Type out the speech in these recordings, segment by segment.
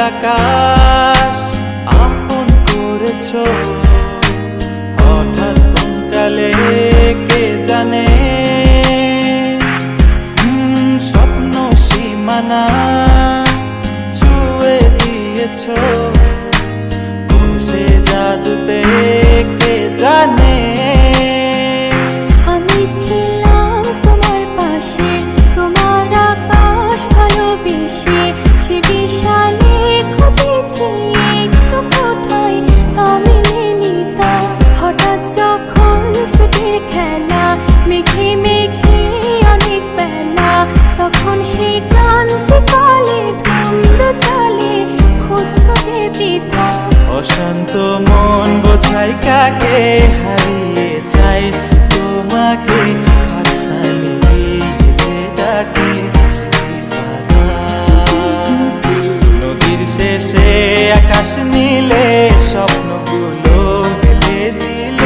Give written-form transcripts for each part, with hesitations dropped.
আকাশ আপন করেছো হঠাৎ কোন কালে কে জানে স্বপ্ন সীমানা ছুঁয়ে দিয়েছো কোন সে জাদুতে কে জানে আমি ছিলাম তোমার পাশে তোমার আকাশ ভালোবেসে সে বিশালে খুঁজেছি একটু কোথায় তা মেলেনি তা হঠাৎ যখন ছুটির খেলা মেঘে মেঘে অনেক বেলা তখন সে ক্রান্তিকালে থামলো চলে খুঁজছো যে পিতা অশান্ত মন বোঝাই কাকে হারিয়ে চাইছি তোমাকে হাতছানি দিয়ে ডাকে নদীর শেষে আকাশ নীলে স্বপ্নগুলো মেলে দিল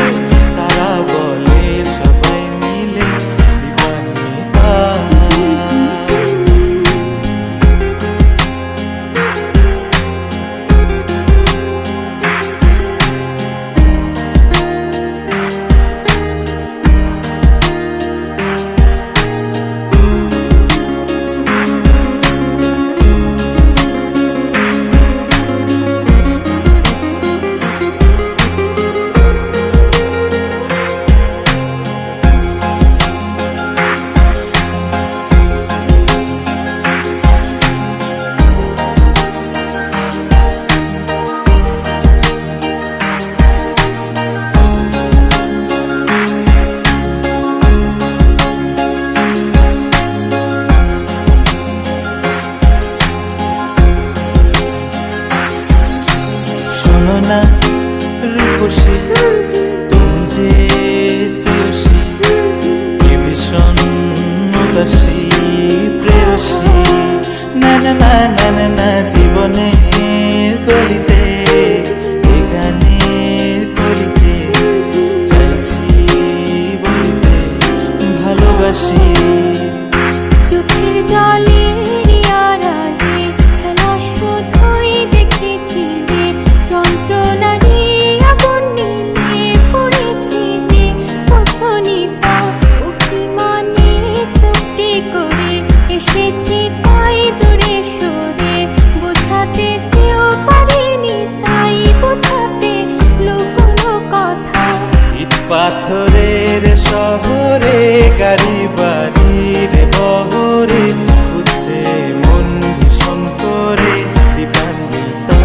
তারা বলে সবাই মিলে দিবানিতা শোনো না রূপসী তুমি যে শ্রেয়সী কে ভীষণ উদাসী প্রেয়সী না না না না না না জীবনের গলিতে এ গানের কলিতে চাইছি বলতে ভালোবাসি চোখের জলে আড়ালে খেলা শুধুই দেখেছি রে যন্ত্রণারি আগুন নিয়ে পড়েছি যে বোঝনি তা অভিমানে চুপটি করে এসেছি তাই দূরে সরে বোঝাতে চেয়েও পারিনি তাই বোঝাতে লুকোনো কথা ইট পাথরের শহরে গাড়ি বাড়ির বহরে খুঁজছে মন ভীষণ করে দিবানিতা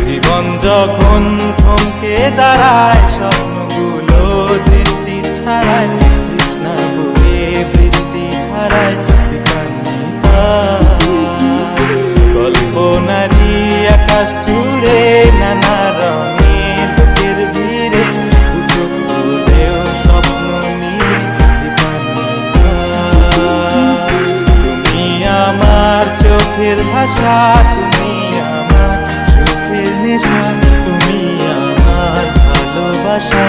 জীবন যখন থমকে দাঁড়ায় স্বপ্নগুলো দৃষ্টি ছাড়ায় তৃষ্ণা বুকে বৃষ্টি হারায় দিবানিতা কল্পনারি আকাশ জুড়ে নানা রঙে লোকের ভিড়ে দুচোখ বুঝেও স্বপ্ন নিয়ে দিবানিতা তুমি আমার চোখের ভাষা তুমি আমার সুখের নেশা তুমি আমার ভালোবাসা